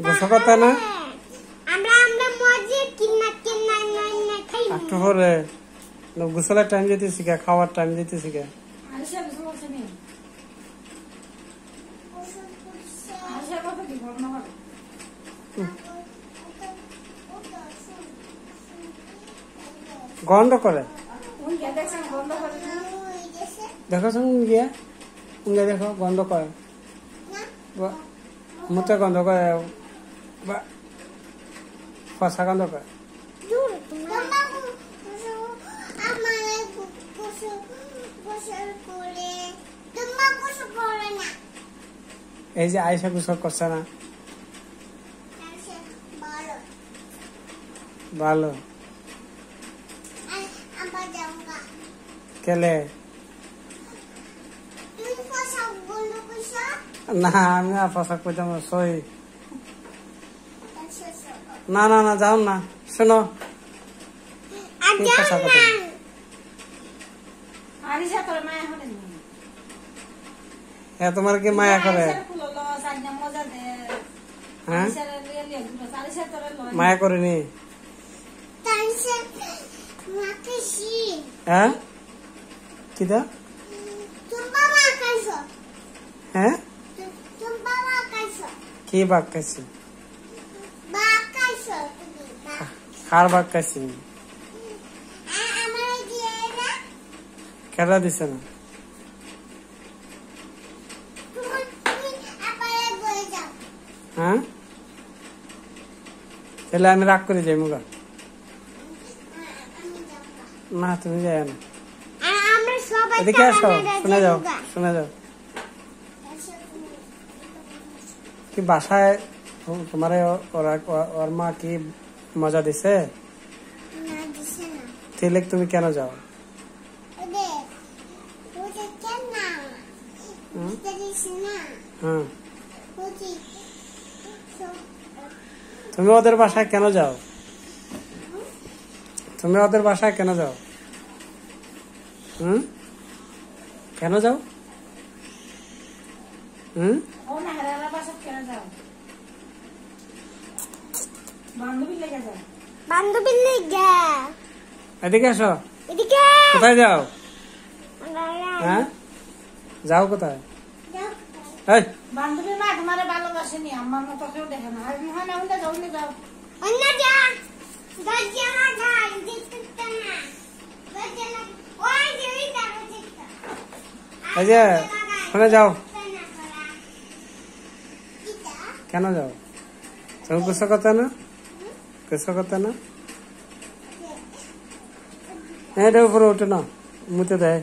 গোসল করতে না একটু পরে গোসলের টাইম যেতেছি কে, খাওয়ার টাইম যেতেছি কে। গন্ধ করে দেখো গিয়া দেখো গন্ধ করে, মুখে গন্ধ করে, ফসা গন্ধ করে। এই যে আয়সা গোসল করছে না, ভালো কেলে না, আমি আর পোশাক করতাম সই না না না, যাও না, শোনো তোমার কি মায়া করে? হ্যাঁ মায়া করেনি? হ্যাঁ কি দা? হ্যাঁ কি বাঘ খাইছি? কার বাঘ খাইছি? কেডা দিছে না? হ্যাঁ তাহলে আমি রাগ করে যাই মুগা। না তুমি যাই না, এদিকে আসো, শুনে যাও শুনে যাও। কি বাসায় তোমার ওর মা কি মজা দিছে? তাহলে তুমি কেন যাও? হ্যাঁ তুমি ওদের বাসায় কেন যাও? তুমি ওদের বাসায় কেন যাও? কেন যাও? বান্ধবীর লেগে। এদিকে আসো। এদিকে কোথায় যাও? হ্যাঁ যাও কোথায়? বান্ধবী মা তোমার ভালোবাসেনি, আমার মতো কেউ দেখে না। যাও এই যে শুনে যাও। কেন যাও? তুমি গুসা কথা না, গুসা কথা না। এটা উপরে ওঠে না, মুতে দেয়।